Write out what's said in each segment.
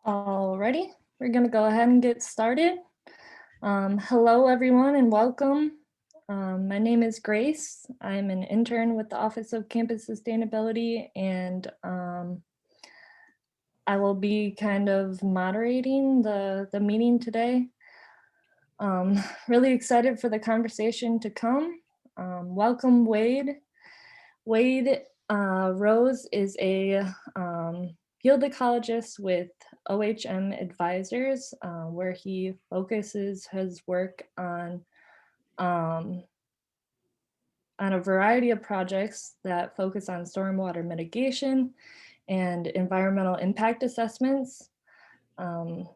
Alrighty, we're gonna go ahead and get started. Hello everyone and welcome. My name is Grace. I'm an intern with the Office of Campus Sustainability and I will be kind of moderating the meeting today. Really excited for the conversation to come. Welcome Wade. Wade Rose is a field ecologist with OHM Advisors, where he focuses his work on a variety of projects that focus on stormwater mitigation and environmental impact assessments.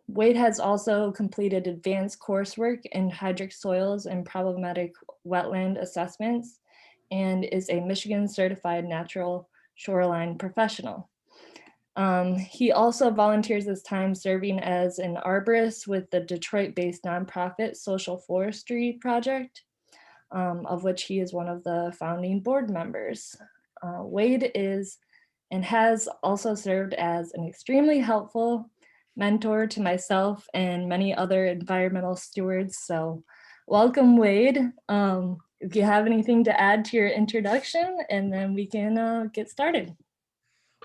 Wade has also completed advanced coursework in hydric soils and problematic wetland assessments and is a Michigan certified natural shoreline professional. He also volunteers his time serving as an arborist with the Detroit-based nonprofit Social Forestry Project, of which he is one of the founding board members. Wade is and has also served as an extremely helpful mentor to myself and many other environmental stewards. So welcome, Wade. If you have anything to add to your introduction, and then we can get started.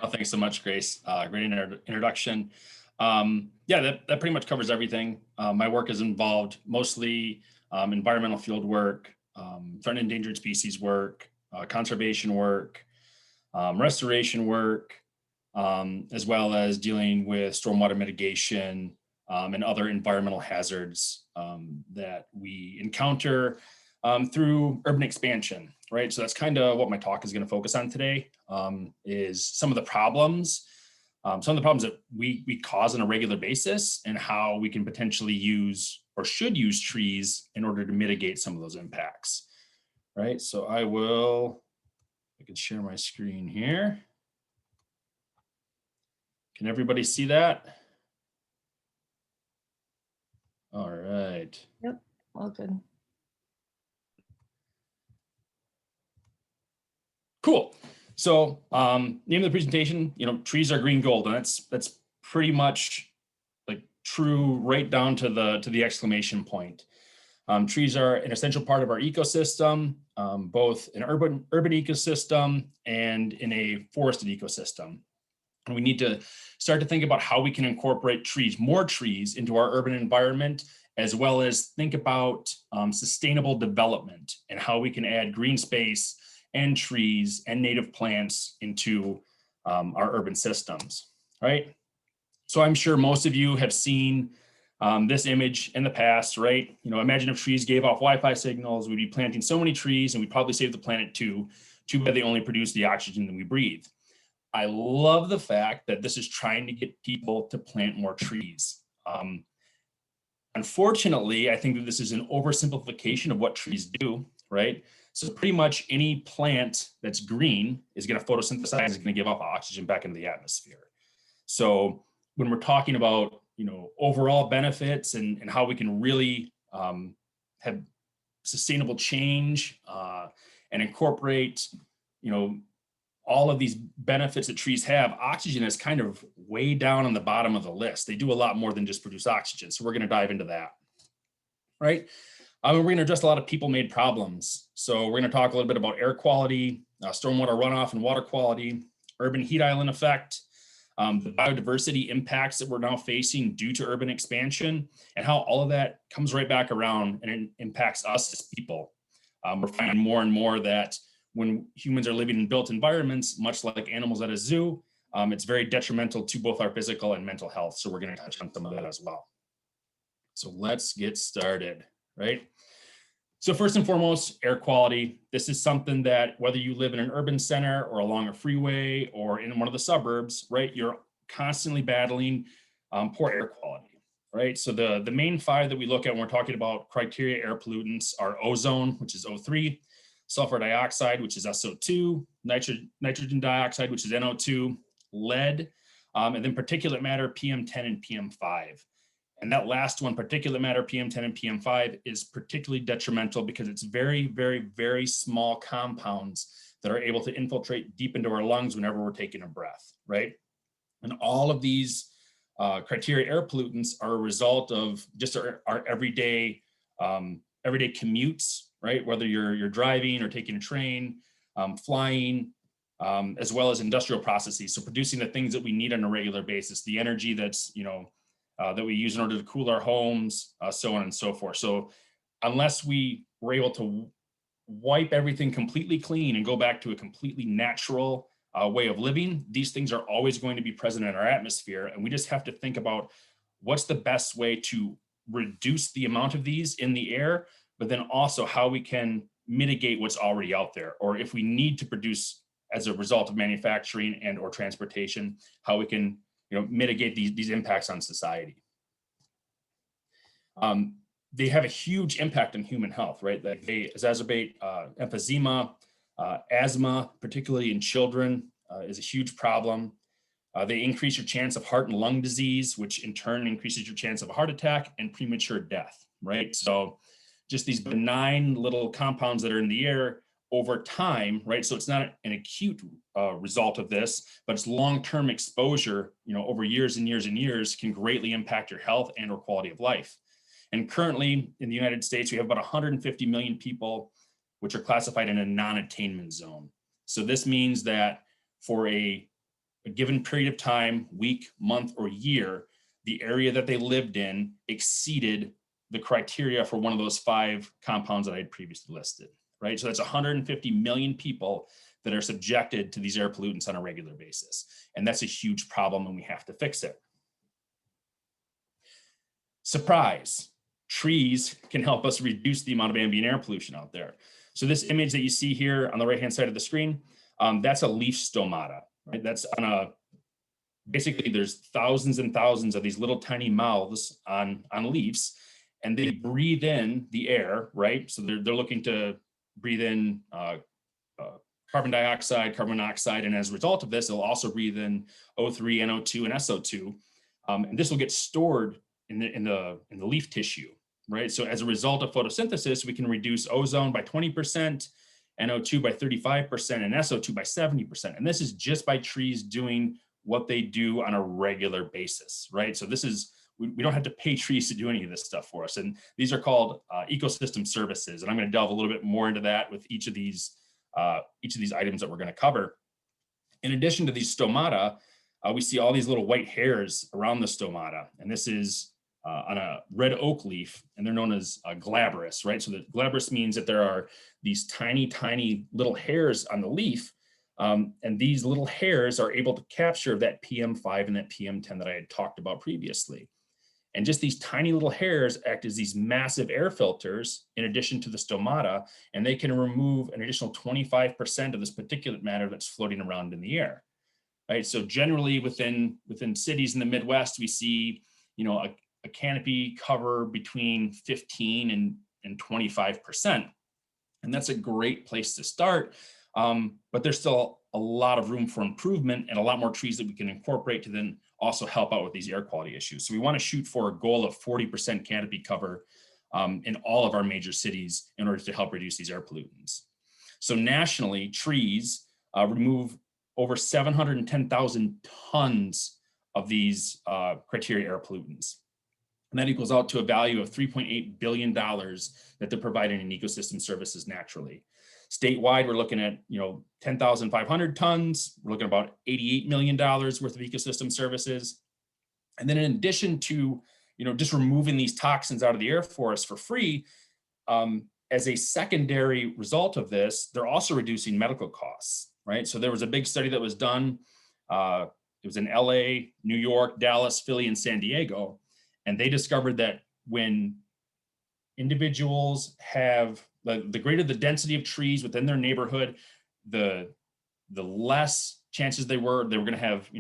Well, thanks so much, Grace. Great introduction. Yeah, that pretty much covers everything. My work is involved mostly environmental field work, threatened and endangered species work, conservation work, restoration work, as well as dealing with stormwater mitigation and other environmental hazards that we encounter through urban expansion, right? So that's kind of what my talk is going to focus on today, is some of the problems that we cause on a regular basis and how we can potentially use or should use trees in order to mitigate some of those impacts, right? So I can share my screen here. Can everybody see that? All right. Yep, all good. Cool. So name of the presentation, trees are green gold, and that's pretty much like true right down to the exclamation point. Trees are an essential part of our ecosystem, both an urban ecosystem and in a forested ecosystem. And we need to start to think about how we can incorporate more trees into our urban environment, as well as think about sustainable development and how we can add green space and trees and native plants into our urban systems, right? So I'm sure most of you have seen this image in the past, right? Imagine if trees gave off Wi-Fi signals, we'd be planting so many trees and we'd probably save the planet too. Too bad they only produce the oxygen that we breathe. I love the fact that this is trying to get people to plant more trees. Unfortunately, I think that this is an oversimplification of what trees do, right? So pretty much any plant that's green is going to photosynthesize, is going to give off oxygen back into the atmosphere. So when we're talking about, overall benefits and how we can really have sustainable change and incorporate, all of these benefits that trees have, oxygen is kind of way down on the bottom of the list. They do a lot more than just produce oxygen. So we're going to dive into that, right? We're going to address a lot of people-made problems. So we're going to talk a little bit about air quality, stormwater runoff and water quality, urban heat island effect, the biodiversity impacts that we're now facing due to urban expansion, and how all of that comes right back around and it impacts us as people. We're finding more and more that when humans are living in built environments, much like animals at a zoo, it's very detrimental to both our physical and mental health. So we're going to touch on some of that as well. So let's get started, right? So first and foremost, air quality. This is something that whether you live in an urban center or along a freeway or in one of the suburbs, right, you're constantly battling poor air quality, right? So the main five that we look at when we're talking about criteria air pollutants are ozone, which is O3, sulfur dioxide, which is SO2, nitrogen dioxide, which is NO2, lead, and then particulate matter, PM10 and PM5. And that last one, particulate matter, PM10 and PM5, is particularly detrimental because it's very, very, very small compounds that are able to infiltrate deep into our lungs whenever we're taking a breath, right? And all of these criteria air pollutants are a result of just our everyday commutes, right? Whether you're driving or taking a train, flying, as well as industrial processes. So producing the things that we need on a regular basis, the energy that's, that we use in order to cool our homes, so on and so forth. So unless we were able to wipe everything completely clean and go back to a completely natural way of living, these things are always going to be present in our atmosphere. And we just have to think about what's the best way to reduce the amount of these in the air, but then also how we can mitigate what's already out there, or if we need to produce as a result of manufacturing and or transportation, how we can mitigate these impacts on society. They have a huge impact on human health, right? They exacerbate emphysema, asthma, particularly in children, is a huge problem. They increase your chance of heart and lung disease, which in turn increases your chance of a heart attack and premature death, right? So just these benign little compounds that are in the air over time, right? So it's not an acute result of this, but it's long-term exposure, over years and years and years can greatly impact your health and or quality of life. And currently in the United States, we have about 150 million people which are classified in a non-attainment zone. So this means that for a given period of time, week, month, or year, the area that they lived in exceeded the criteria for one of those 5 compounds that I had previously listed, right? So that's 150 million people that are subjected to these air pollutants on a regular basis. And that's a huge problem and we have to fix it. Surprise, trees can help us reduce the amount of ambient air pollution out there. So this image that you see here on the right-hand side of the screen, that's a leaf stomata, right? That's on basically there's thousands and thousands of these little tiny mouths on leaves, and they breathe in the air, right? So they're looking to breathe in carbon dioxide, carbon monoxide, and as a result of this, they'll also breathe in O3, NO2, and SO2, and this will get stored in the leaf tissue, right? So as a result of photosynthesis, we can reduce ozone by 20%, NO2 by 35%, and SO2 by 70%. And this is just by trees doing what they do on a regular basis, right? So this is, we don't have to pay trees to do any of this stuff for us. And these are called ecosystem services. And I'm going to delve a little bit more into that with each of these items that we're going to cover. In addition to these stomata, we see all these little white hairs around the stomata. And this is on a red oak leaf, and they're known as glabrous, right? So the glabrous means that there are these tiny, tiny little hairs on the leaf. And these little hairs are able to capture that PM5 and that PM10 that I had talked about previously. And just these tiny little hairs act as these massive air filters in addition to the stomata, and they can remove an additional 25% of this particulate matter that's floating around in the air, right? So generally within cities in the Midwest, we see, a canopy cover between 15 and 25%. And that's a great place to start. But there's still a lot of room for improvement and a lot more trees that we can incorporate to then also help out with these air quality issues. So we want to shoot for a goal of 40% canopy cover in all of our major cities in order to help reduce these air pollutants. So nationally, trees remove over 710,000 tons of these criteria air pollutants. And that equals out to a value of $3.8 billion that they're providing in ecosystem services naturally. Statewide, we're looking at 10,500 tons. We're looking at about $88 million worth of ecosystem services. And then in addition to just removing these toxins out of the air for us for free, as a secondary result of this, they're also reducing medical costs, right? So there was a big study that was done. It was in LA, New York, Dallas, Philly, and San Diego. And they discovered that when individuals have the greater the density of trees within their neighborhood, the less chances they were going to have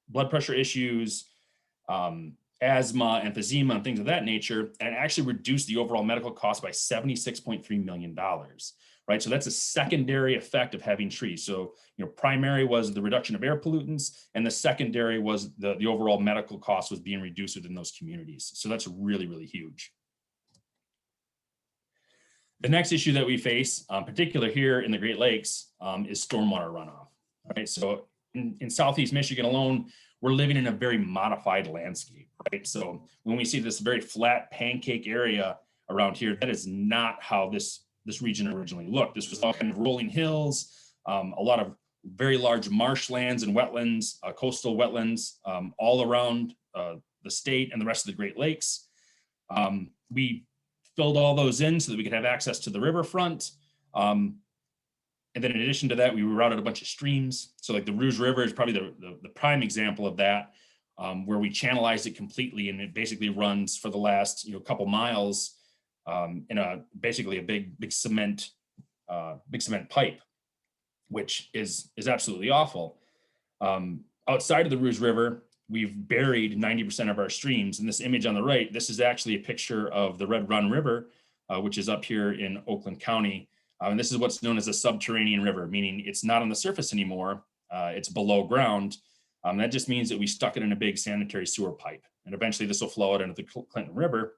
blood pressure issues, asthma, emphysema, and things of that nature, and it actually reduced the overall medical cost by $76.3 million. Right, so that's a secondary effect of having trees. So, primary was the reduction of air pollutants, and the secondary was the overall medical cost was being reduced within those communities. So that's really, really huge. The next issue that we face, particularly here in the Great Lakes, is stormwater runoff. Right, so in Southeast Michigan alone, we're living in a very modified landscape, right? So when we see this very flat pancake area around here, that is not how this region originally looked. This was all kind of rolling hills, a lot of very large marshlands and wetlands, coastal wetlands, all around the state and the rest of the Great Lakes. We filled all those in so that we could have access to the riverfront. And then in addition to that, we rerouted a bunch of streams. So like the Rouge River is probably the prime example of that, where we channelized it completely, and it basically runs for the last couple miles in basically a big cement pipe, which is absolutely awful. Outside of the Rouge River, we've buried 90% of our streams. And this image on the right, this is actually a picture of the Red Run River, which is up here in Oakland County. And this is what's known as a subterranean river, meaning it's not on the surface anymore, it's below ground. That just means that we stuck it in a big sanitary sewer pipe, and eventually this will flow out into the Clinton River.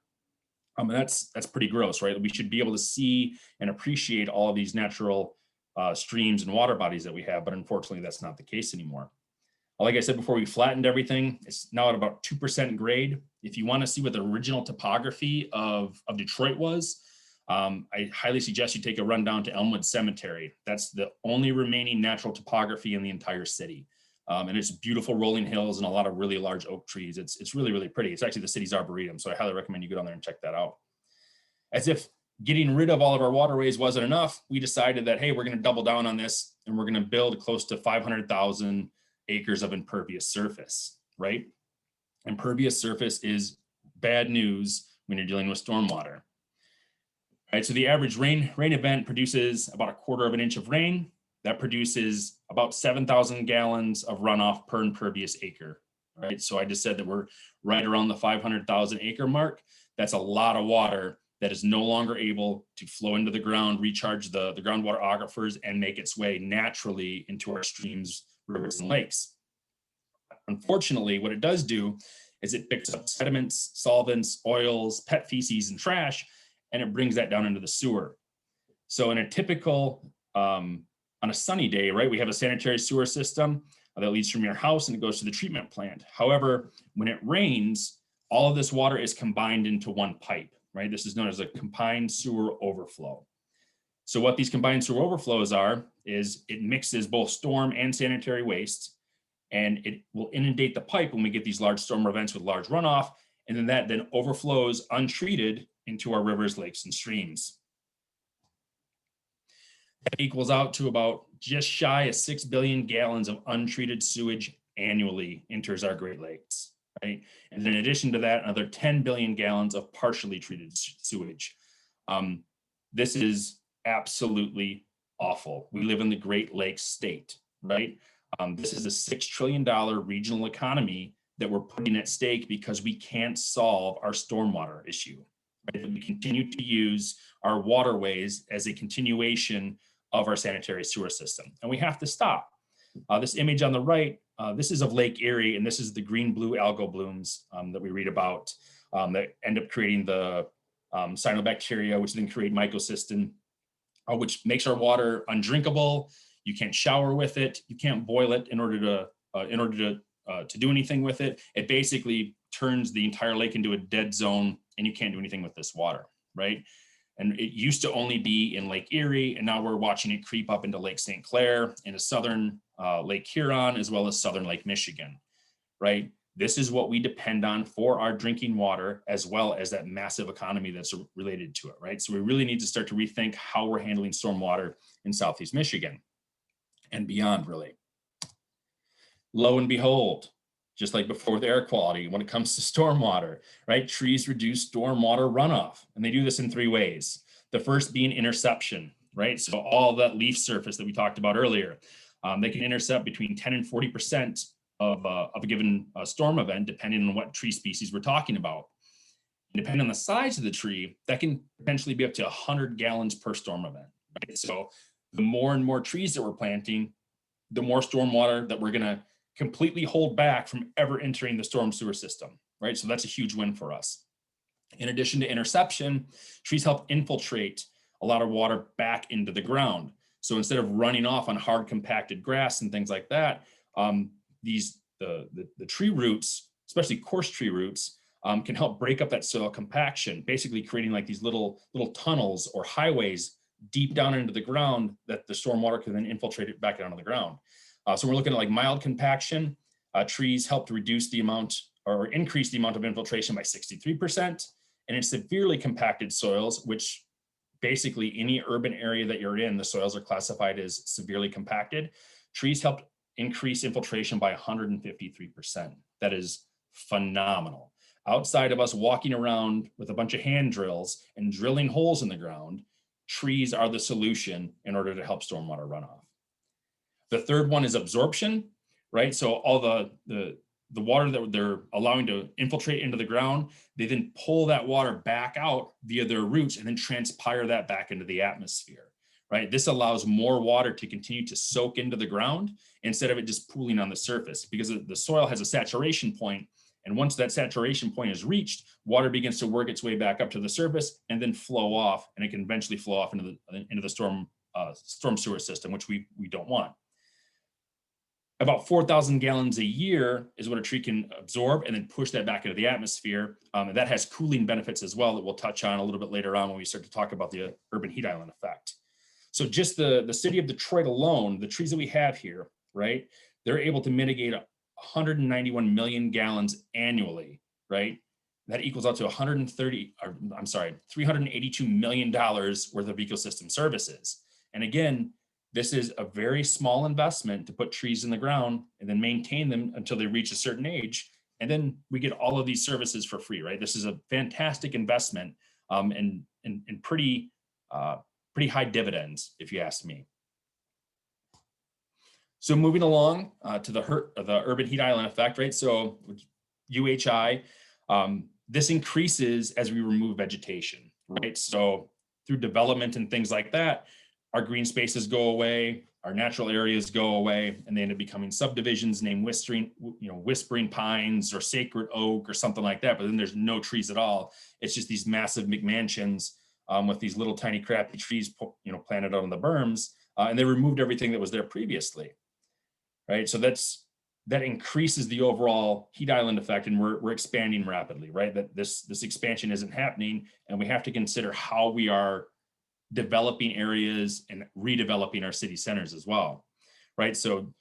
And that's pretty gross, right? We should be able to see and appreciate all of these natural streams and water bodies that we have, but unfortunately that's not the case anymore. Like I said before, we flattened everything. It's now at about 2% grade. If you want to see what the original topography of Detroit was, I highly suggest you take a run down to Elmwood Cemetery. That's the only remaining natural topography in the entire city. And it's beautiful rolling hills and a lot of really large oak trees. It's really, really pretty. It's actually the city's arboretum, so I highly recommend you go down there and check that out. As if getting rid of all of our waterways wasn't enough, we decided that, hey, we're going to double down on this, and we're going to build close to 500,000 acres of impervious surface, right? Impervious surface is bad news when you're dealing with stormwater. Right, so the average rain event produces about 1/4 inch of rain. That produces about 7,000 gallons of runoff per impervious acre. Right, so I just said that we're right around the 500,000 acre mark. That's a lot of water that is no longer able to flow into the ground, recharge the groundwater aquifers, and make its way naturally into our streams, rivers, and lakes. Unfortunately, what it does do is it picks up sediments, solvents, oils, pet feces, and trash, and it brings that down into the sewer. So in a typical, on a sunny day, right, we have a sanitary sewer system that leads from your house and it goes to the treatment plant. However, when it rains, all of this water is combined into one pipe, right? This is known as a combined sewer overflow. So what these combined sewer overflows are, is it mixes both storm and sanitary waste, and it will inundate the pipe when we get these large storm events with large runoff, and then that then overflows untreated into our rivers, lakes, and streams. That equals out to about just shy of 6 billion gallons of untreated sewage annually enters our Great Lakes, right? And in addition to that, another 10 billion gallons of partially treated sewage. This is absolutely awful. We live in the Great Lakes state, right? This is a $6 trillion regional economy that we're putting at stake because we can't solve our stormwater issue. Right? We continue to use our waterways as a continuation of our sanitary sewer system, and we have to stop. This image on the right, this is of Lake Erie, and this is the green-blue algal blooms that we read about that end up creating the cyanobacteria, which then create mycocystin, which makes our water undrinkable. You can't shower with it. You can't boil it in order to do anything with it. It basically turns the entire lake into a dead zone, and you can't do anything with this water, right? And it used to only be in Lake Erie, and now we're watching it creep up into Lake St. Clair, into southern Lake Huron, as well as southern Lake Michigan, right? This is what we depend on for our drinking water, as well as that massive economy that's related to it, right? So we really need to start to rethink how we're handling stormwater in Southeast Michigan and beyond, really. Lo and behold, just like before with air quality, when it comes to stormwater, right? Trees reduce stormwater runoff, and they do this in 3 ways. The first being interception, right? So all that leaf surface that we talked about earlier, they can intercept between 10 and 40% of a given storm event, depending on what tree species we're talking about. And depending on the size of the tree, that can potentially be up to 100 gallons per storm event, right? So the more and more trees that we're planting, the more stormwater that we're going to completely hold back from ever entering the storm sewer system, right? So that's a huge win for us. In addition to interception, trees help infiltrate a lot of water back into the ground. So instead of running off on hard compacted grass and things like that, the the tree roots, especially coarse tree roots, can help break up that soil compaction, basically creating like these little tunnels or highways deep down into the ground that the stormwater can then infiltrate it back onto the ground. So we're looking at like mild compaction. Trees help to reduce the amount or increase the amount of infiltration by 63%. And in severely compacted soils, which basically any urban area that you're in, the soils are classified as severely compacted. Trees help increase infiltration by 153%. That is phenomenal. Outside of us walking around with a bunch of hand drills and drilling holes in the ground, trees are the solution in order to help stormwater runoff. The third one is absorption, right? So all the water that they're allowing to infiltrate into the ground, they then pull that water back out via their roots and then transpire that back into the atmosphere, right? This allows more water to continue to soak into the ground instead of it just pooling on the surface, because the soil has a saturation point. And once that saturation point is reached, water begins to work its way back up to the surface and then flow off, and it can eventually flow off into the storm sewer system, which we don't want. About 4,000 gallons a year is what a tree can absorb and then push that back into the atmosphere. And that has cooling benefits as well that we'll touch on a little bit later on when we start to talk about the urban heat island effect. So just the city of Detroit alone, the trees that we have here, right, they're able to mitigate 191 million gallons annually, right? That equals out to $382 million worth of ecosystem services. And again, this is a very small investment to put trees in the ground and then maintain them until they reach a certain age. And then we get all of these services for free, right? This is a fantastic investment and pretty high dividends, if you ask me. So moving along to the urban heat island effect, right? So UHI, this increases as we remove vegetation, right? So through development and things like that, our green spaces go away, our natural areas go away, and they end up becoming subdivisions named whispering pines or sacred oak or something like that. But then there's no trees at all. It's just these massive McMansions with these little tiny crappy trees, planted out on the berms, and they removed everything that was there previously, right? So that increases the overall heat island effect, and we're expanding rapidly, right? That this expansion isn't happening, and we have to consider how we are developing areas and redeveloping our city centers as well, right? So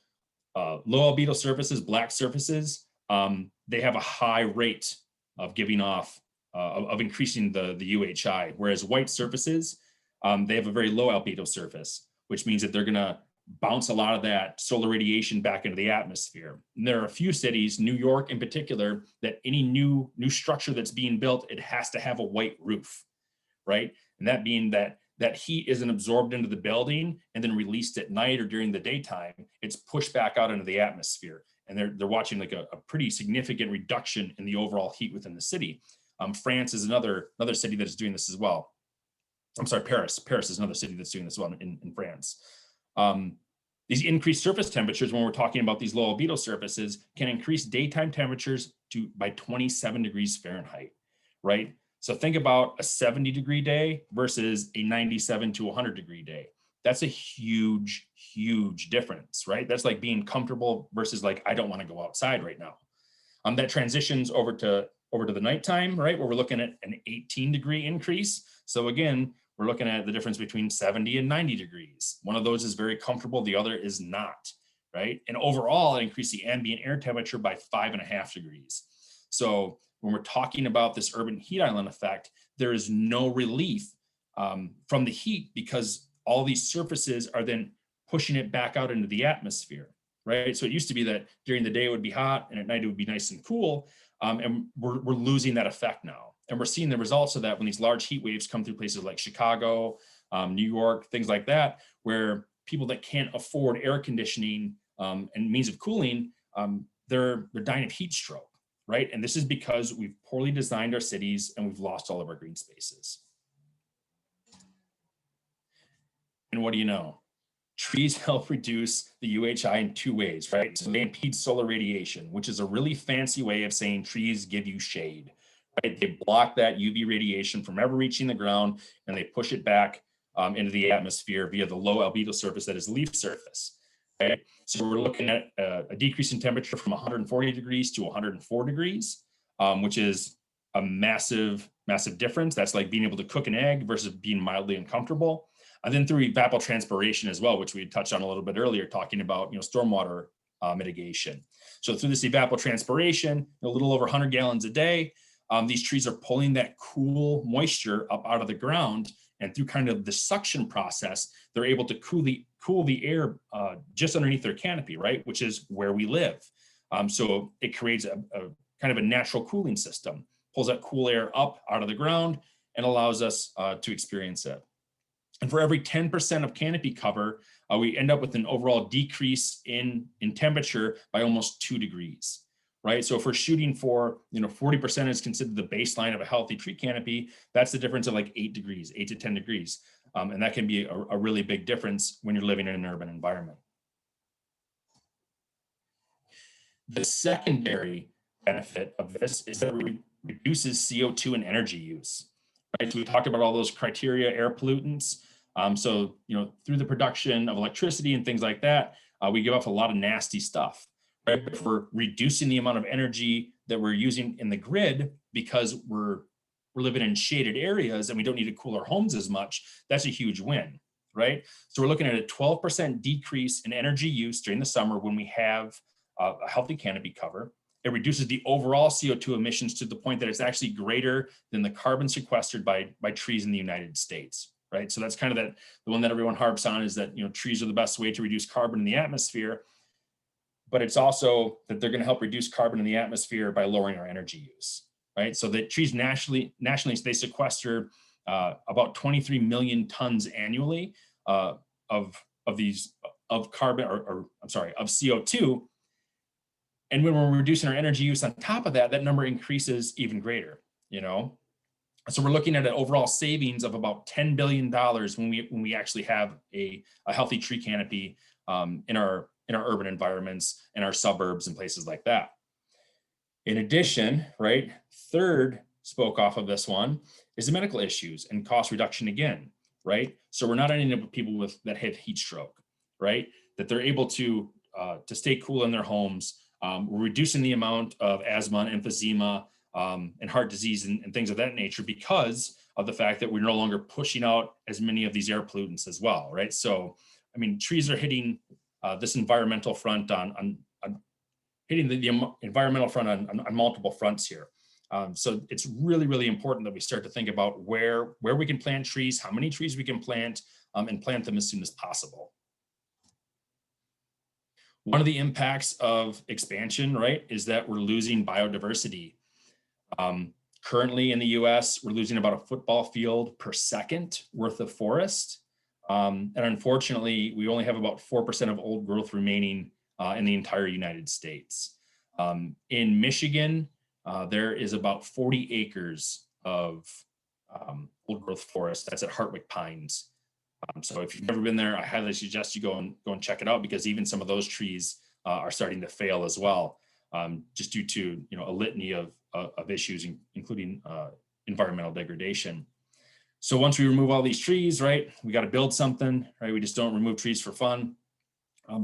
low albedo surfaces, black surfaces, they have a high rate of giving off, of increasing the UHI, whereas white surfaces, they have a very low albedo surface, which means that they're gonna bounce a lot of that solar radiation back into the atmosphere. And there are a few cities, New York in particular, that any new structure that's being built, it has to have a white roof, right? And that being that heat isn't absorbed into the building and then released at night or during the daytime, it's pushed back out into the atmosphere. And they're watching like a pretty significant reduction in the overall heat within the city. France is another city that is doing this as well. I'm sorry, Paris. Paris is another city that's doing this as well in France. These increased surface temperatures, when we're talking about these low albedo surfaces, can increase daytime temperatures by 27 degrees Fahrenheit, right? So think about a 70-degree day versus a 97 to 100-degree day. That's a huge, huge difference, right? That's like being comfortable versus like, I don't want to go outside right now. That transitions over to the nighttime, right? Where we're looking at an 18-degree increase. So again, we're looking at the difference between 70 and 90 degrees. One of those is very comfortable, the other is not, right? And overall, it increased the ambient air temperature by 5.5 degrees. So when we're talking about this urban heat island effect, there is no relief from the heat because all these surfaces are then pushing it back out into the atmosphere, right? So it used to be that during the day it would be hot and at night it would be nice and cool. And we're losing that effect now. And we're seeing the results of that when these large heat waves come through places like Chicago, New York, things like that, where people that can't afford air conditioning and means of cooling, they're dying of heat stroke, right? And this is because we've poorly designed our cities and we've lost all of our green spaces. And what do you know? Trees help reduce the UHI in two ways, right? So they impede solar radiation, which is a really fancy way of saying trees give you shade, right? They block that UV radiation from ever reaching the ground and they push it back into the atmosphere via the low albedo surface that is leaf surface. Okay, so we're looking at a decrease in temperature from 140 degrees to 104 degrees, which is a massive difference. That's like being able to cook an egg versus being mildly uncomfortable. And then through evapotranspiration as well, which we touched on a little bit earlier, talking about stormwater mitigation. So through this evapotranspiration, a little over 100 gallons a day, these trees are pulling that cool moisture up out of the ground, and through kind of the suction process, they're able to cool the air just underneath their canopy, right? Which is where we live. So it creates a kind of a natural cooling system, pulls that cool air up out of the ground and allows us to experience it. And for every 10% of canopy cover, we end up with an overall decrease in temperature by almost 2 degrees, right? So if we're shooting for, 40% is considered the baseline of a healthy tree canopy, that's the difference of like 8 degrees, 8 to 10 degrees. And that can be a really big difference when you're living in an urban environment. The secondary benefit of this is that it reduces CO2 and energy use, right? So we talked about all those criteria, air pollutants. So, through the production of electricity and things like that, we give off a lot of nasty stuff, right? If we're reducing the amount of energy that we're using in the grid because we're living in shaded areas and we don't need to cool our homes as much, that's a huge win, right? So we're looking at a 12% decrease in energy use during the summer when we have a healthy canopy cover. It reduces the overall CO2 emissions to the point that it's actually greater than the carbon sequestered by trees in the United States, right? So that's kind of the one that everyone harps on, is that trees are the best way to reduce carbon in the atmosphere, but it's also that they're going to help reduce carbon in the atmosphere by lowering our energy use, right? So the trees nationally they sequester about 23 million tons annually of carbon, or I'm sorry, of CO2. And when we're reducing our energy use on top of that, that number increases even greater, So we're looking at an overall savings of about $10 billion when we actually have a healthy tree canopy in our urban environments, in our suburbs and places like that. In addition, right, third spoke off of this one is the medical issues and cost reduction again, right? So we're not ending up with people that have heat stroke, right? That they're able to stay cool in their homes. We're reducing the amount of asthma and emphysema and heart disease and things of that nature because of the fact that we're no longer pushing out as many of these air pollutants as well, right? So, I mean, trees are hitting this environmental front on hitting the environmental front on multiple fronts here. So it's really, really important that we start to think about where we can plant trees, how many trees we can plant, and plant them as soon as possible. One of the impacts of expansion, right, is that we're losing biodiversity. Currently in the US, we're losing about a football field per second worth of forest. And unfortunately, we only have about 4% of old growth remaining in the entire United States. In Michigan, there is about 40 acres of old growth forest. That's at Hartwick Pines. So if you've never been there, I highly suggest you go and check it out, because even some of those trees are starting to fail as well, just due to a litany of issues, including environmental degradation. So once we remove all these trees, right, we got to build something, right? We just don't remove trees for fun.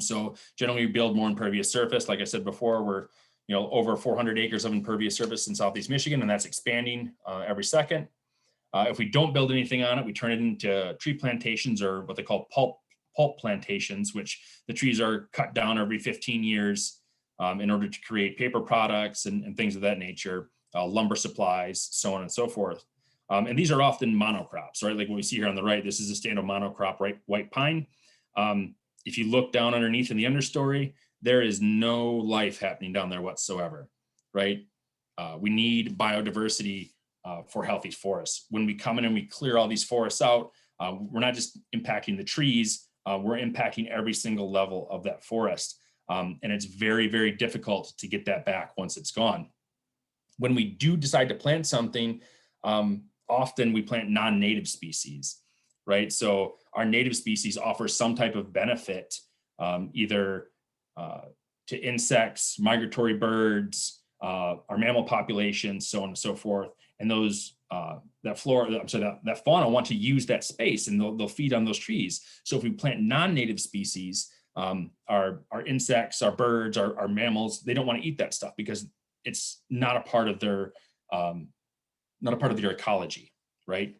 So generally we build more impervious surface. Like I said before, we're over 400 acres of impervious surface in Southeast Michigan, and that's expanding every second. If we don't build anything on it, we turn it into tree plantations, or what they call pulp plantations, which the trees are cut down every 15 years in order to create paper products and things of that nature, lumber supplies, so on and so forth. And these are often monocrops, right? Like what we see here on the right, this is a stand of monocrop, right? White pine. If you look down underneath in the understory, there is no life happening down there whatsoever, right? We need biodiversity for healthy forests. When we come in and we clear all these forests out, we're not just impacting the trees, we're impacting every single level of that forest. And it's very, very difficult to get that back once it's gone. When we do decide to plant something, often we plant non-native species, right? So our native species offer some type of benefit, either to insects, migratory birds, our mammal populations, so on and so forth. And those that fauna want to use that space, and they'll feed on those trees. So if we plant non-native species, our insects, our birds, our mammals, they don't want to eat that stuff because it's not a part of their ecology, right?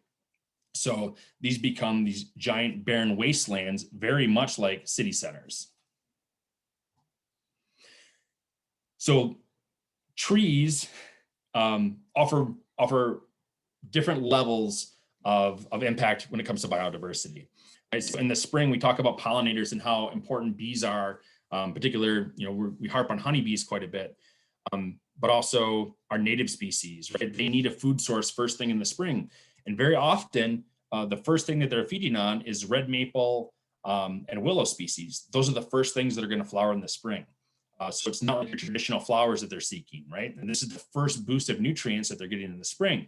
So these become these giant barren wastelands, very much like city centers. So trees offer different levels of impact when it comes to biodiversity. Right? So in the spring, we talk about pollinators and how important bees are. Particular, we harp on honeybees quite a bit, but also our native species. Right? They need a food source first thing in the spring, and very often the first thing that they're feeding on is red maple and willow species. Those are the first things that are going to flower in the spring. So it's not like your traditional flowers that they're seeking, right? And this is the first boost of nutrients that they're getting in the spring.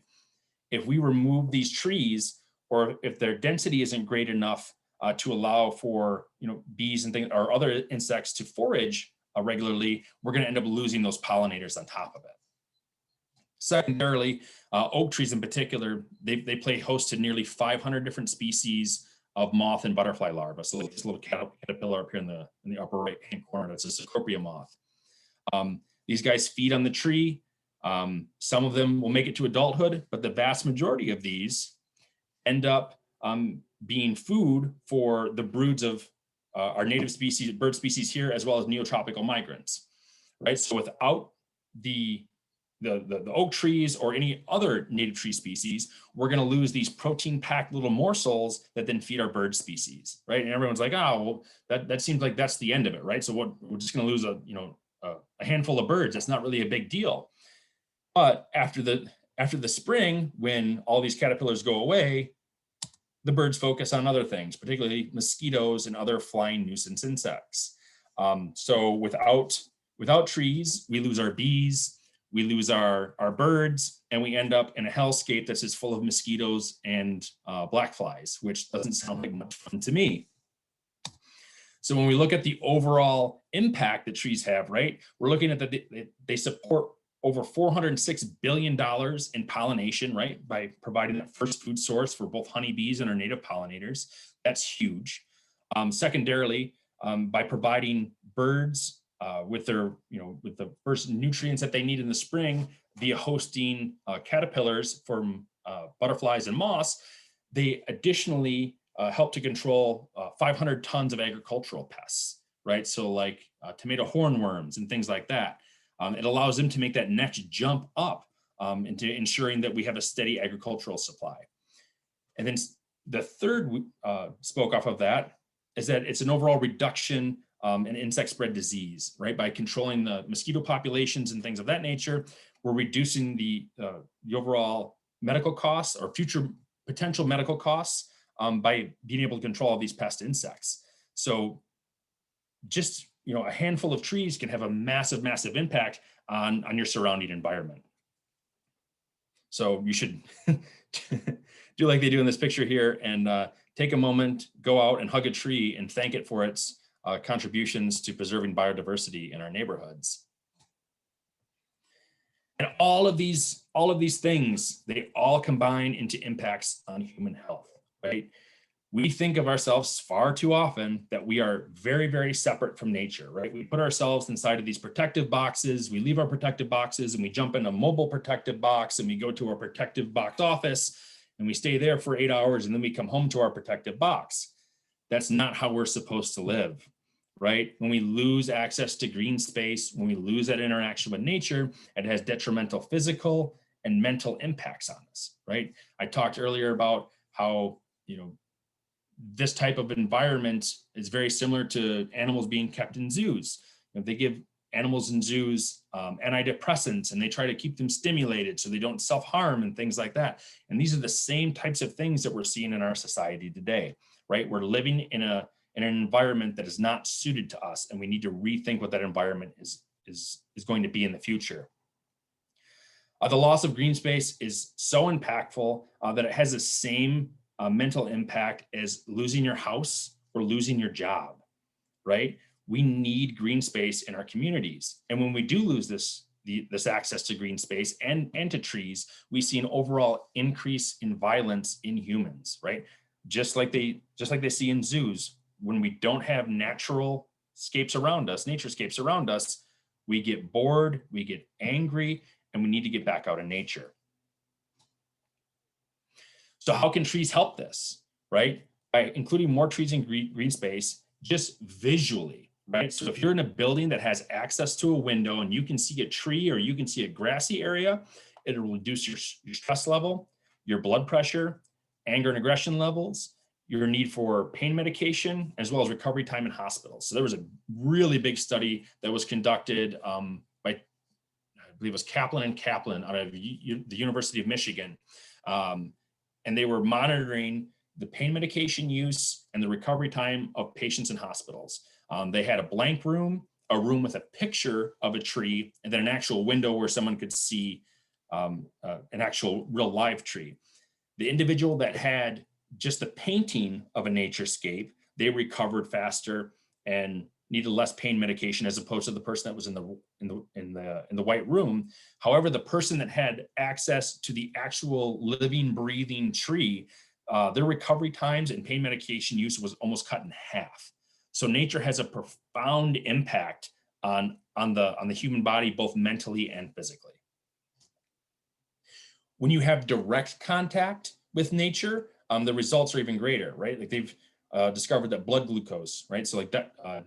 If we remove these trees, or if their density isn't great enough to allow for bees and things or other insects to forage regularly, we're going to end up losing those pollinators on top of it. Secondarily, oak trees in particular, they play host to nearly 500 different species of moth and butterfly larvae. So like this little caterpillar up here in the upper right hand corner, that's a cecropia moth. These guys feed on the tree. Some of them will make it to adulthood, but the vast majority of these end up being food for the broods of our native species, bird species here, as well as neotropical migrants, right? So without the oak trees or any other native tree species, we're going to lose these protein-packed little morsels that then feed our bird species, right? And everyone's like, oh, well, that seems like that's the end of it, right? So we're just going to lose a handful of birds. That's not really a big deal. But after the spring, when all these caterpillars go away, the birds focus on other things, particularly mosquitoes and other flying nuisance insects. So without trees, we lose our bees, we lose our birds, and we end up in a hellscape that's just full of mosquitoes and black flies, which doesn't sound like much fun to me. So when we look at the overall impact that trees have, right, we're looking at that they support over $406 billion in pollination, right, by providing that first food source for both honeybees and our native pollinators. That's huge. Secondarily, by providing birds with the first nutrients that they need in the spring via hosting caterpillars from butterflies and moths, they additionally help to control 500 tons of agricultural pests, right? So like tomato hornworms and things like that. It allows them to make that next jump up into ensuring that we have a steady agricultural supply. And then the third spoke off of that is that it's an overall reduction in insect spread disease, right? By controlling the mosquito populations and things of that nature, we're reducing the overall medical costs or future potential medical costs by being able to control all these pest insects. So just a handful of trees can have a massive impact on your surrounding environment. So you should do like they do in this picture here and take a moment, go out and hug a tree and thank it for its contributions to preserving biodiversity in our neighborhoods. And all of these things, they all combine into impacts on human health, right? We think of ourselves far too often that we are very, very separate from nature, right? We put ourselves inside of these protective boxes, we leave our protective boxes and we jump in a mobile protective box and we go to our protective box office and we stay there for 8 hours and then we come home to our protective box. That's not how we're supposed to live, right? When we lose access to green space, when we lose that interaction with nature, it has detrimental physical and mental impacts on us, right? I talked earlier about how, this type of environment is very similar to animals being kept in zoos. They give animals in zoos antidepressants and they try to keep them stimulated so they don't self-harm and things like that. And these are the same types of things that we're seeing in our society today, right? We're living in an environment that is not suited to us, and we need to rethink what that environment is going to be in the future. The loss of green space is so impactful that it has the same mental impact as losing your house or losing your job, right? We need green space in our communities. And when we do lose this access to green space and to trees, we see an overall increase in violence in humans, right? Just like they see in zoos. When we don't have natural scapes around us, naturescapes around us, we get bored, we get angry, and we need to get back out in nature. So how can trees help this, right? By including more trees in green space, just visually, right? So if you're in a building that has access to a window and you can see a tree or you can see a grassy area, it'll reduce your stress level, your blood pressure, anger and aggression levels, your need for pain medication, as well as recovery time in hospitals. So there was a really big study that was conducted by, I believe it was Kaplan and Kaplan out of the University of Michigan. And they were monitoring the pain medication use and the recovery time of patients in hospitals. They had a blank room, a room with a picture of a tree, and then an actual window where someone could see an actual real live tree. The individual that had just a painting of a naturescape, they recovered faster and needed less pain medication as opposed to the person that was in the white room. However, the person that had access to the actual living, breathing tree, their recovery times and pain medication use was almost cut in half. So nature has a profound impact on the human body, both mentally and physically. When you have direct contact with nature, the results are even greater, right? Like they've discovered that blood glucose, right? So like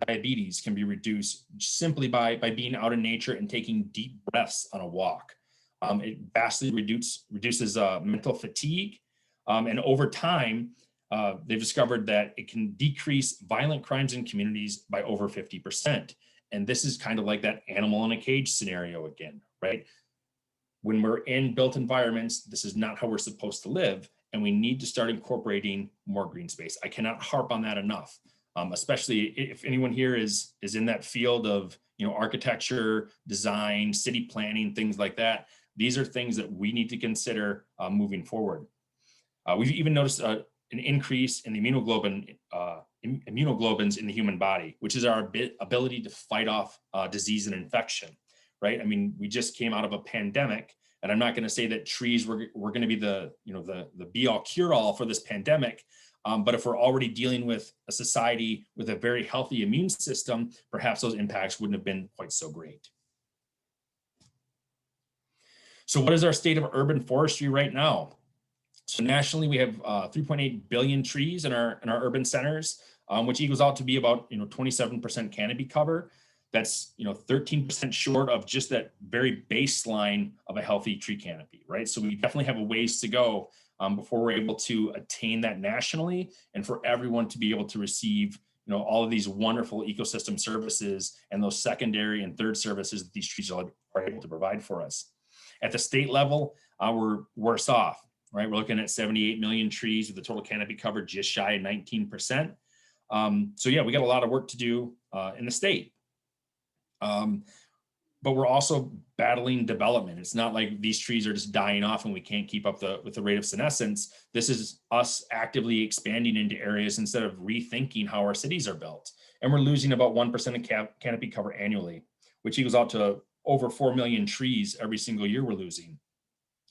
diabetes can be reduced simply by being out in nature and taking deep breaths on a walk. It vastly reduces mental fatigue. And over time, they've discovered that it can decrease violent crimes in communities by over 50%. And this is kind of like that animal in a cage scenario again, right? When we're in built environments, this is not how we're supposed to live. And we need to start incorporating more green space. I cannot harp on that enough, especially if anyone here is in that field of architecture, design, city planning, things like that. These are things that we need to consider moving forward. We've even noticed an increase in the immunoglobulins in the human body, which is our ability to fight off disease and infection, right? I mean, we just came out of a pandemic. And I'm not going to say that trees were going to be the be all cure all for this pandemic. But if we're already dealing with a society with a very healthy immune system, perhaps those impacts wouldn't have been quite so great. So what is our state of urban forestry right now? So nationally, we have 3.8 billion trees in our urban centers, which equals out to be about 27% canopy cover. That's 13% short of just that very baseline of a healthy tree canopy, right? So we definitely have a ways to go before we're able to attain that nationally, and for everyone to be able to receive all of these wonderful ecosystem services and those secondary and third services that these trees are able to provide for us. At the state level, we're worse off, right? We're looking at 78 million trees with a total canopy cover just shy of 19%. So yeah, we got a lot of work to do in the state. But we're also battling development. It's not like these trees are just dying off and we can't keep up with the rate of senescence. This is us actively expanding into areas instead of rethinking how our cities are built. And we're losing about 1% of canopy cover annually, which equals out to over 4 million trees every single year we're losing.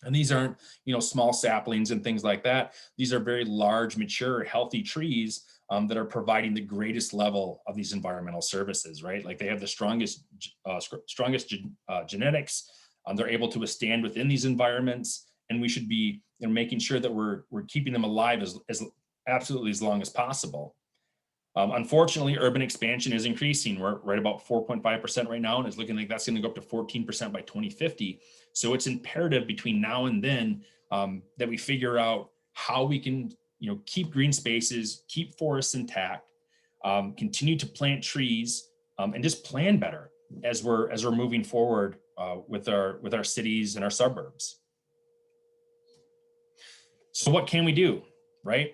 And these aren't, small saplings and things like that. These are very large, mature, healthy trees that are providing the greatest level of these environmental services, right? Like they have the strongest genetics. They're able to withstand within these environments, and we should be making sure that we're keeping them alive as absolutely as long as possible. Unfortunately, urban expansion is increasing. We're right about 4.5% right now, and it's looking like that's going to go up to 14% by 2050. So it's imperative between now and then that we figure out how we can keep green spaces, keep forests intact, continue to plant trees, and just plan better as we're moving forward with our cities and our suburbs. So what can we do, right?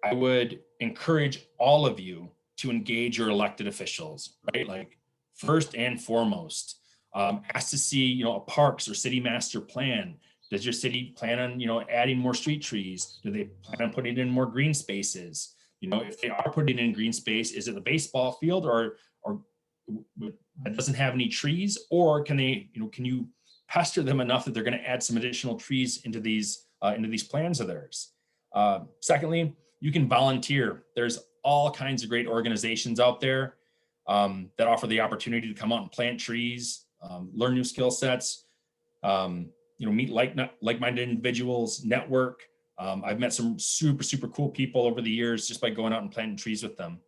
I would encourage all of you to engage your elected officials, right? Like first and foremost, ask to see, a parks or city master plan. Does your city plan on, adding more street trees? Do they plan on putting in more green spaces? If they are putting in green space, is it the baseball field or that doesn't have any trees? Or can they, can you pester them enough that they're going to add some additional trees into these plans of theirs? Secondly, you can volunteer. There's all kinds of great organizations out there. that offer the opportunity to come out and plant trees, learn new skill sets, meet like-minded individuals, network. I've met some super, super cool people over the years just by going out and planting trees with them.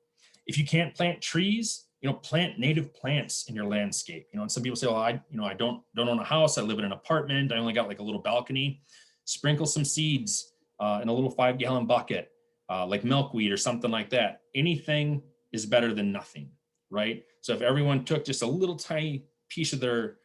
If you can't plant trees, plant native plants in your landscape. And some people say, well, I don't own a house. I live in an apartment. I only got like a little balcony. Sprinkle some seeds in a little 5-gallon bucket, like milkweed or something like that. Anything is better than nothing, right? So if everyone took just a little tiny piece of their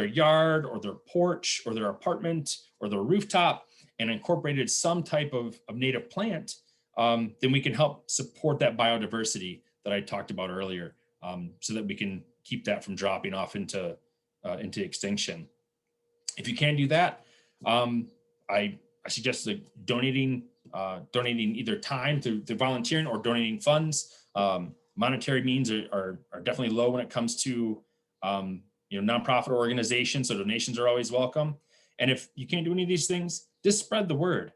yard or their porch or their apartment or their rooftop and incorporated some type of native plant, then we can help support that biodiversity that I talked about earlier, so that we can keep that from dropping off into extinction. If you can't do that, I suggest that donating either time through volunteering or donating funds. Monetary means are definitely low when it comes to nonprofit organizations, so donations are always welcome. And if you can't do any of these things, just spread the word.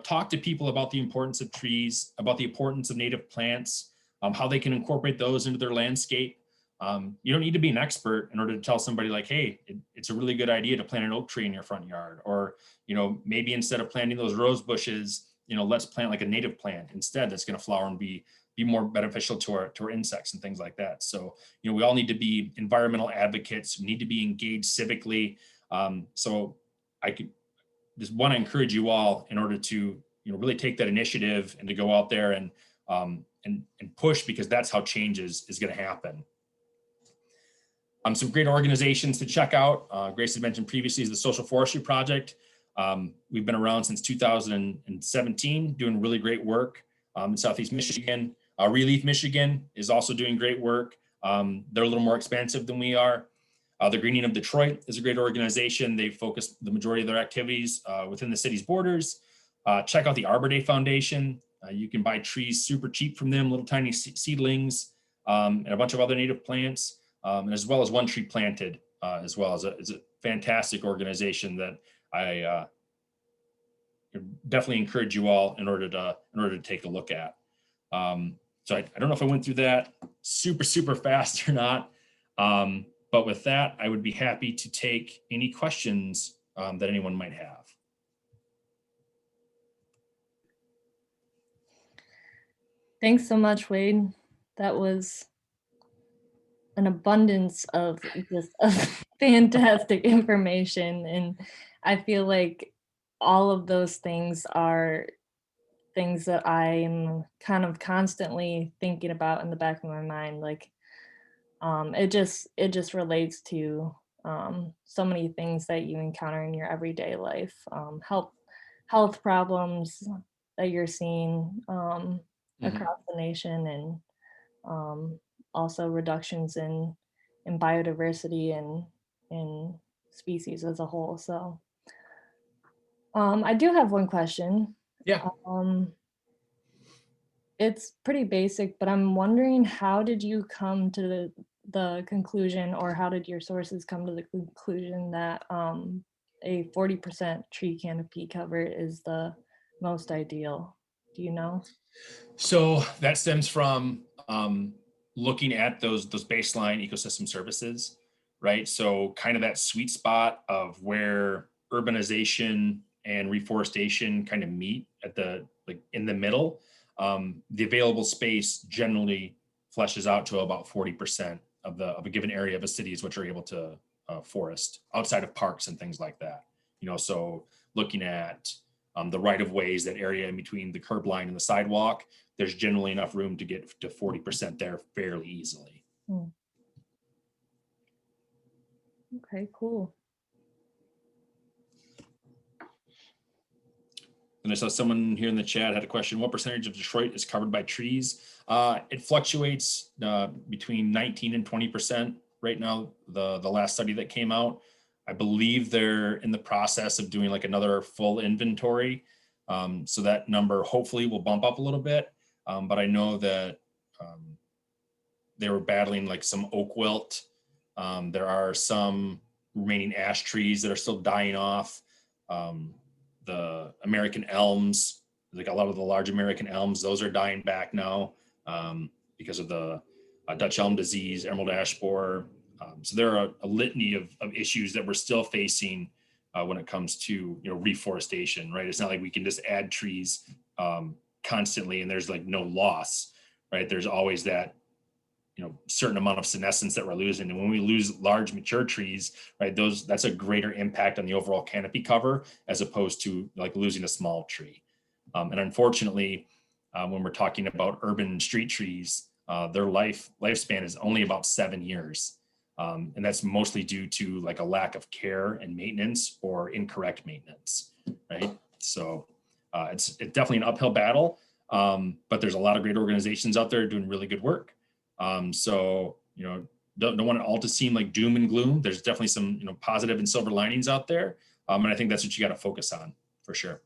Talk to people about the importance of trees, about the importance of native plants, how they can incorporate those into their landscape. You don't need to be an expert in order to tell somebody like, hey, it's a really good idea to plant an oak tree in your front yard. Or, maybe instead of planting those rose bushes, let's plant like a native plant instead that's going to flower and be more beneficial to our insects and things like that. So, we all need to be environmental advocates. We need to be engaged civically. So I could just want to encourage you all in order to, really take that initiative and to go out there and push, because that's how change is going to happen. Some great organizations to check out. Grace had mentioned previously is the Social Forestry Project. We've been around since 2017, doing really great work in Southeast Michigan. Relief Michigan is also doing great work. They're a little more expansive than we are. The Greening of Detroit is a great organization. They focus the majority of their activities within the city's borders. Check out the Arbor Day Foundation. You can buy trees super cheap from them, little tiny seedlings, and a bunch of other native plants, and as well as One Tree Planted, as well as a fantastic organization that I definitely encourage you all in order to take a look at. So I don't know if I went through that super fast or not, but with that, I would be happy to take any questions that anyone might have. Thanks so much, Wade. That was an abundance of just fantastic information. And I feel like all of those things are things that I'm kind of constantly thinking about in the back of my mind. Like, it just relates to so many things that you encounter in your everyday life, health problems that you're seeing across the nation, and also reductions in biodiversity and in species as a whole. So I do have one question. Yeah. It's pretty basic, but I'm wondering, how did you come to the conclusion, or how did your sources come to the conclusion that a 40% tree canopy cover is the most ideal? Do you know? So that stems from looking at those baseline ecosystem services, right? So kind of that sweet spot of where urbanization and reforestation kind of meet at in the middle. The available space generally fleshes out to about 40% of a given area of a city is what you're able to forest outside of parks and things like that. So looking at the right of ways, that area in between the curb line and the sidewalk, there's generally enough room to get to 40% there fairly easily. Okay, cool. And I saw someone here in the chat had a question: what percentage of Detroit is covered by trees? It fluctuates between 19 and 20% right now. The last study that came out, I believe they're in the process of doing like another full inventory. So that number hopefully will bump up a little bit. But I know that they were battling like some oak wilt. There are some remaining ash trees that are still dying off. The American elms, like a lot of the large American elms, those are dying back now because of the Dutch elm disease, emerald ash borer. So there are a litany of issues that we're still facing when it comes to reforestation, right? It's not like we can just add trees constantly and there's like no loss, right? There's always that certain amount of senescence that we're losing, and when we lose large mature trees, right, that's a greater impact on the overall canopy cover as opposed to like losing a small tree. And unfortunately, when we're talking about urban street trees, their lifespan is only about 7 years. And that's mostly due to like a lack of care and maintenance or incorrect maintenance, right? So it's definitely an uphill battle, but there's a lot of great organizations out there doing really good work. So don't want it all to seem like doom and gloom. There's definitely some positive and silver linings out there, and I think that's what you got to focus on for sure.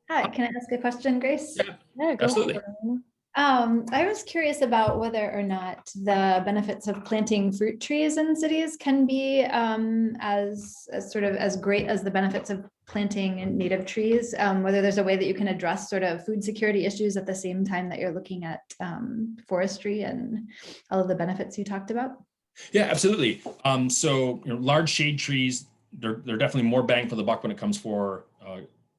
Hi, can I ask a question, Grace? Yeah, go Absolutely. for it. I was curious about whether or not the benefits of planting fruit trees in cities can be as sort of as great as the benefits of planting native trees, whether there's a way that you can address sort of food security issues at the same time that you're looking at forestry and all of the benefits you talked about. Yeah, absolutely. So large shade trees, they're definitely more bang for the buck when it comes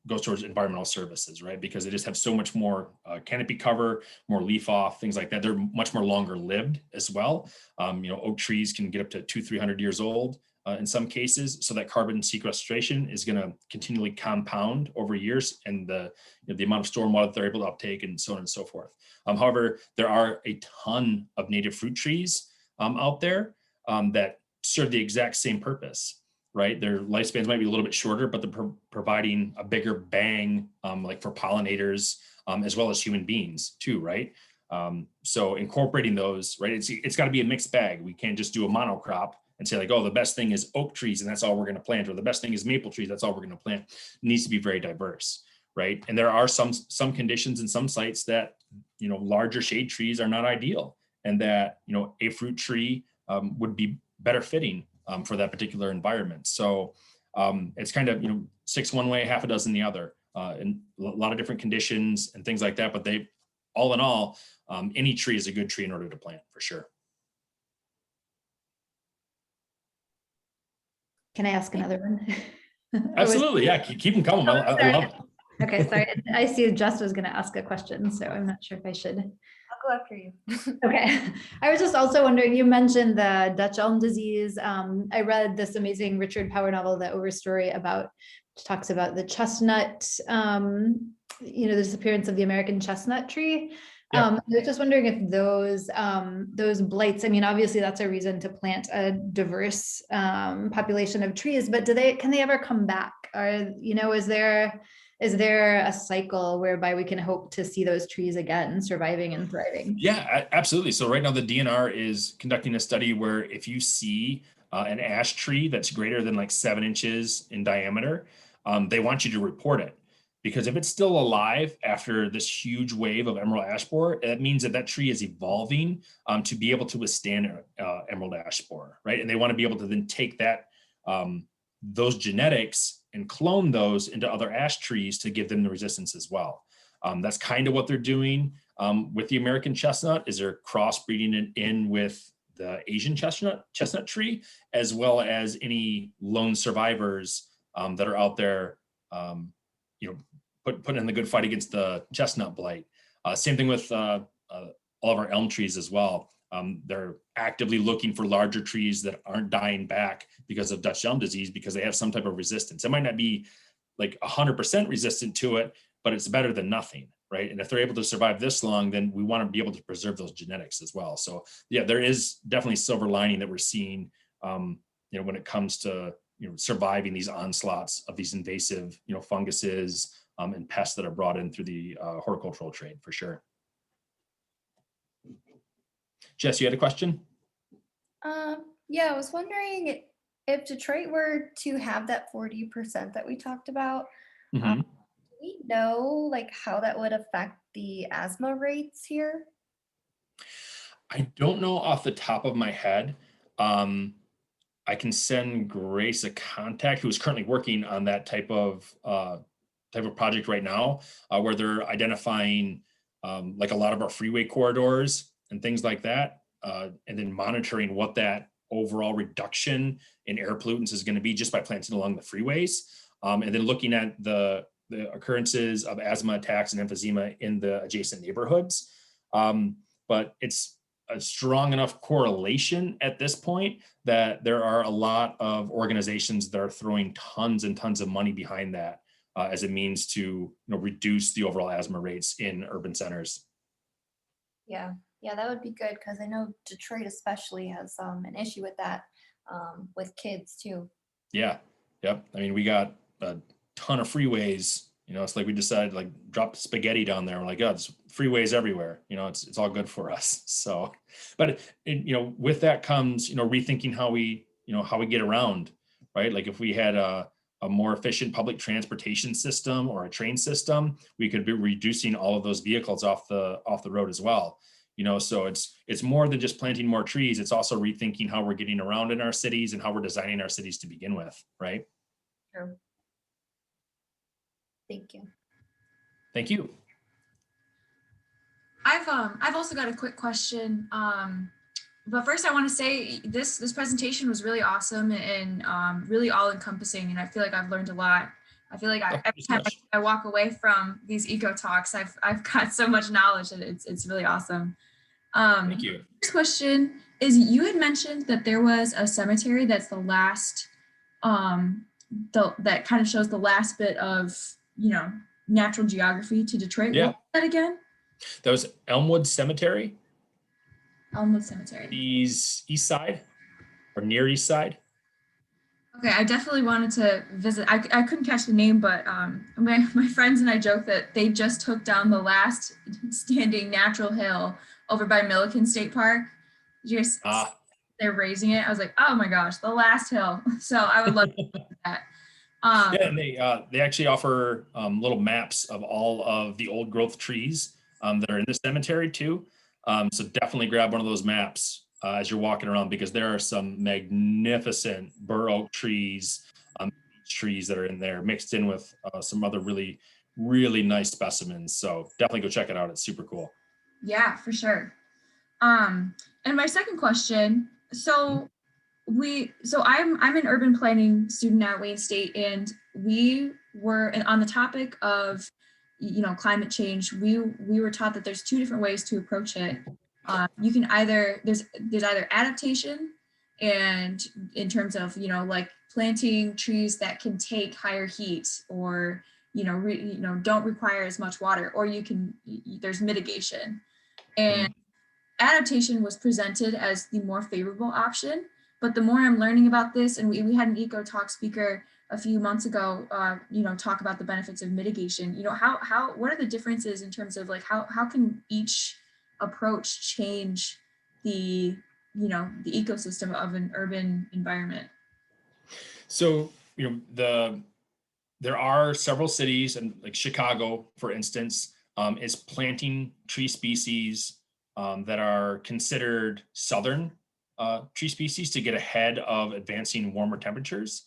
goes towards environmental services, right? Because they just have so much more canopy cover, more leaf off, things like that. They're much more longer lived as well. Oak trees can get up to 200-300 years old in some cases. So that carbon sequestration is going to continually compound over years, and the amount of stormwater that they're able to uptake and so on and so forth. However, there are a ton of native fruit trees out there that serve the exact same purpose. Right, their lifespans might be a little bit shorter, but they're providing a bigger bang, like for pollinators, as well as human beings too, right? So incorporating those, right, it's got to be a mixed bag. We can't just do a monocrop and say like, oh, the best thing is oak trees and that's all we're going to plant, or the best thing is maple trees, that's all we're going to plant. It needs to be very diverse, right? And there are some conditions in some sites that larger shade trees are not ideal, and that a fruit tree would be better fitting for that particular environment. So it's kind of 6 one way, half a dozen the other, and a lot of different conditions and things like that. But they, all in all, any tree is a good tree in order to plant for sure. Can I ask another one? Absolutely, yeah. Keep them coming. I love it. Okay, sorry. I see Jess was going to ask a question, so I'm not sure if I should. I'll go after you. Okay. I was just also wondering, you mentioned the Dutch elm disease. I read this amazing Richard Power novel, The Overstory, which talks about the chestnut, the disappearance of the American chestnut tree. Yeah. I was just wondering if those blights, I mean, obviously that's a reason to plant a diverse population of trees, but can they ever come back? Or, is there a cycle whereby we can hope to see those trees again surviving and thriving? Yeah, absolutely. So right now the DNR is conducting a study where if you see an ash tree that's greater than like 7 inches in diameter, they want you to report it. Because if it's still alive after this huge wave of emerald ash borer, that means that tree is evolving to be able to withstand emerald ash borer, right? And they want to be able to then take those genetics and clone those into other ash trees to give them the resistance as well. That's kind of what they're doing with the American chestnut, is they're crossbreeding it in with the Asian chestnut tree, as well as any lone survivors that are out there, putting in the good fight against the chestnut blight. Same thing with all of our elm trees as well. They're actively looking for larger trees that aren't dying back because of Dutch elm disease, because they have some type of resistance. It might not be like 100% resistant to it, but it's better than nothing, right? And if they're able to survive this long, then we want to be able to preserve those genetics as well. So yeah, there is definitely silver lining that we're seeing, when it comes to surviving these onslaughts of these invasive funguses and pests that are brought in through the horticultural trade for sure. Jess, you had a question? Yeah, I was wondering if Detroit were to have that 40% that we talked about, do we know like how that would affect the asthma rates here? I don't know off the top of my head. I can send Grace a contact who is currently working on that type of project right now, where they're identifying like a lot of our freeway corridors and things like that, and then monitoring what that overall reduction in air pollutants is going to be just by planting along the freeways, and then looking at the occurrences of asthma attacks and emphysema in the adjacent neighborhoods. But it's a strong enough correlation at this point that there are a lot of organizations that are throwing tons and tons of money behind that as a means to reduce the overall asthma rates in urban centers. Yeah, that would be good because I know Detroit especially has an issue with that with kids too. Yeah, yep. I mean, we got a ton of freeways. It's like we decided like drop spaghetti down there. We're like, oh, there's freeways everywhere. It's all good for us. So, but with that comes rethinking how we get around, right? Like if we had a more efficient public transportation system or a train system, we could be reducing all of those vehicles off the road as well. So it's more than just planting more trees. It's also rethinking how we're getting around in our cities and how we're designing our cities to begin with, right? True. Thank you. Thank you. I've also got a quick question. But first I want to say this presentation was really awesome and really all encompassing. And I feel like I've learned a lot. I feel like every time I walk away from these EcoTalks, I've got so much knowledge and it's really awesome. Thank you. First question is, you had mentioned that there was a cemetery that's the last, that kind of shows the last bit of, natural geography to Detroit. Yeah. What was that again? That was Elmwood Cemetery. Elmwood Cemetery. East side or near east side. Okay, I definitely wanted to visit. I couldn't catch the name, but my friends and I joke that they just took down the last standing natural hill over by Milliken State Park. They're raising it. I was like, oh my gosh, the last hill. So I would love to do that. Yeah, and they actually offer little maps of all of the old growth trees that are in the cemetery too. So definitely grab one of those maps as you're walking around, because there are some magnificent bur oak trees, trees that are in there mixed in with some other really, really nice specimens. So definitely go check it out. It's super cool. Yeah, for sure. And my second question, I'm an urban planning student at Wayne State, and we were on the topic of climate change. We were taught that there's two different ways to approach it. You can there's either adaptation, and in terms of like planting trees that can take higher heat or don't require as much water, or there's mitigation. And adaptation was presented as the more favorable option. But the more I'm learning about this, and we had an EcoTalk speaker a few months ago, talk about the benefits of mitigation. What are the differences in terms of like how can each approach change the the ecosystem of an urban environment? So there are several cities, and like Chicago, for instance, is planting tree species that are considered southern tree species to get ahead of advancing warmer temperatures.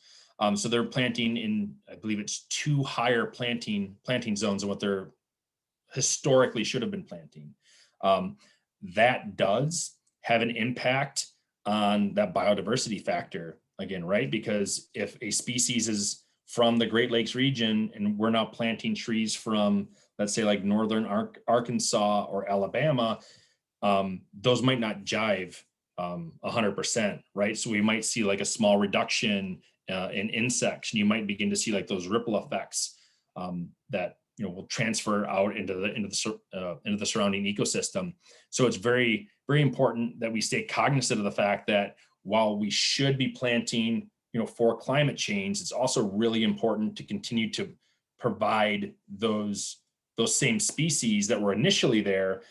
So they're planting in, I believe it's 2 higher planting zones than what they're historically should have been planting. That does have an impact on that biodiversity factor again, right? Because if a species is from the Great Lakes region and we're now planting trees from, let's say like northern Arkansas or Alabama, those might not jive 100%, right? So we might see like a small reduction in insects, and you might begin to see like those ripple effects that will transfer out into the surrounding ecosystem. So it's very, very important that we stay cognizant of the fact that while we should be planting, for climate change, it's also really important to continue to provide those same species that were initially there,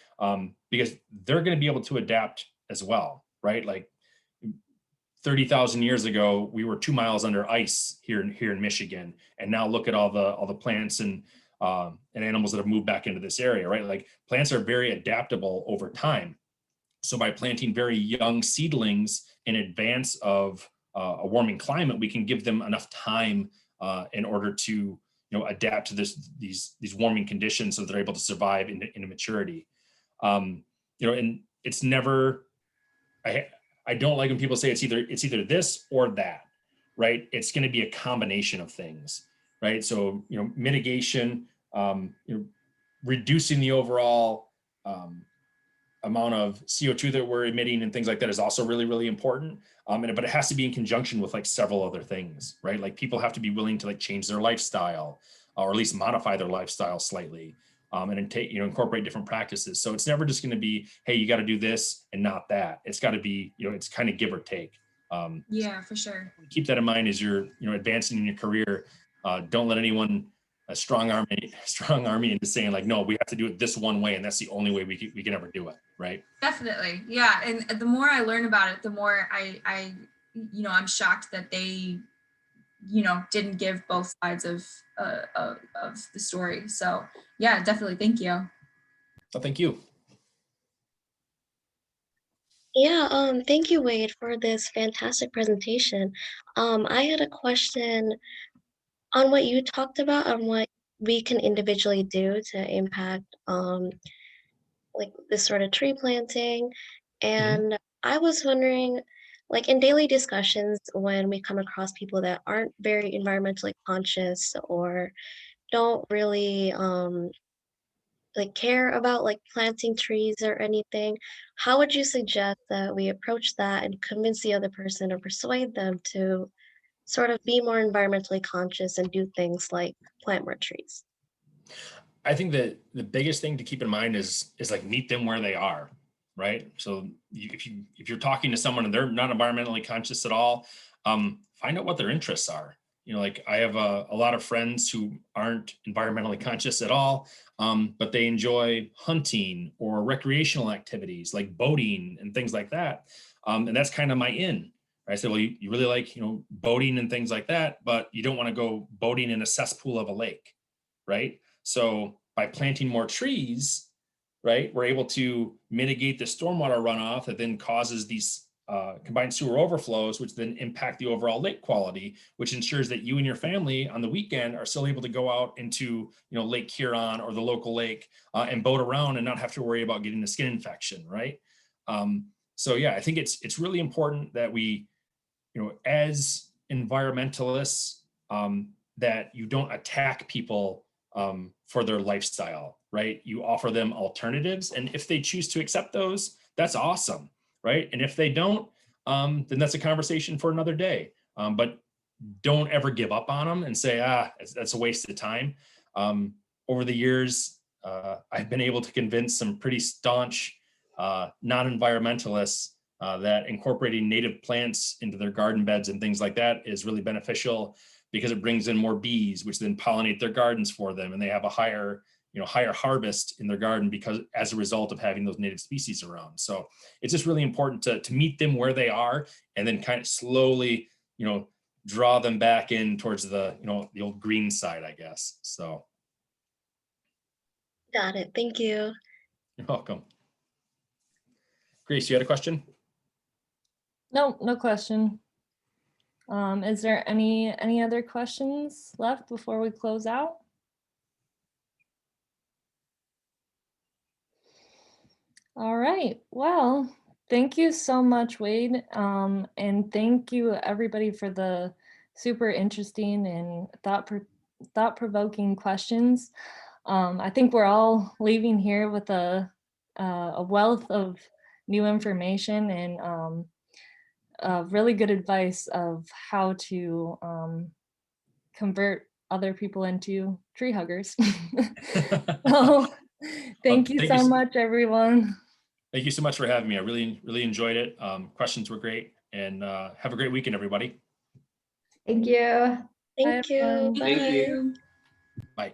because they're going to be able to adapt as well, right? Like 30,000 years ago, we were 2 miles under ice here in Michigan, and now look at all the plants and animals that have moved back into this area, right? Like plants are very adaptable over time. So by planting very young seedlings in advance of a warming climate, we can give them enough time in order to adapt to these warming conditions so they're able to survive into maturity. And it's never, I don't like when people say it's either this or that, right? It's going to be a combination of things, right? So, mitigation, reducing the overall amount of CO2 that we're emitting and things like that is also really, really important. But it has to be in conjunction with like several other things, right? Like people have to be willing to like change their lifestyle or at least modify their lifestyle slightly, and take, incorporate different practices. So it's never just going to be, hey, you got to do this and not that. It's got to be, it's kind of give or take. Yeah, for sure. Keep that in mind as you're, advancing in your career. Don't let anyone strong arm me into saying like, no, we have to do it this one way, and that's the only way we can ever do it, right? Definitely, yeah. And the more I learn about it, the more I'm shocked that they, didn't give both sides of the story. So yeah, definitely. Thank you. So thank you. Yeah, thank you, Wade, for this fantastic presentation. I had a question on what you talked about, on what we can individually do to impact like this sort of tree planting. And I was wondering, like in daily discussions, when we come across people that aren't very environmentally conscious or don't really like care about like planting trees or anything, how would you suggest that we approach that and convince the other person or persuade them to sort of be more environmentally conscious and do things like plant more trees? I think that the biggest thing to keep in mind is like meet them where they are, right? So if you're talking to someone and they're not environmentally conscious at all, find out what their interests are. Like I have a lot of friends who aren't environmentally conscious at all, but they enjoy hunting or recreational activities like boating and things like that. And that's kind of my in. I said, well, you really like, boating and things like that, but you don't want to go boating in a cesspool of a lake, right? So by planting more trees, right, we're able to mitigate the stormwater runoff that then causes these combined sewer overflows, which then impact the overall lake quality, which ensures that you and your family on the weekend are still able to go out into, Lake Huron or the local lake and boat around and not have to worry about getting a skin infection, right? So yeah, I think it's really important that we, as environmentalists, that you don't attack people for their lifestyle, right? You offer them alternatives, and if they choose to accept those, that's awesome, right? And if they don't, then that's a conversation for another day. But don't ever give up on them and say, that's a waste of time. Over the years, I've been able to convince some pretty staunch non-environmentalists that incorporating native plants into their garden beds and things like that is really beneficial, because it brings in more bees, which then pollinate their gardens for them, and they have a higher harvest in their garden because as a result of having those native species around. So it's just really important to meet them where they are, and then kind of slowly, draw them back in towards the, the old green side, I guess. So. Got it. Thank you. You're welcome. Grace, you had a question? No question. Is there any other questions left before we close out? All right, well, thank you so much, Wade. And thank you everybody for the super interesting and thought-provoking questions. I think we're all leaving here with a wealth of new information and really good advice of how to convert other people into tree huggers. So, thank you so much, everyone. Thank you so much for having me. I really enjoyed it. Questions were great, and have a great weekend, everybody. Thank you. Thank you. Bye. Bye. Bye.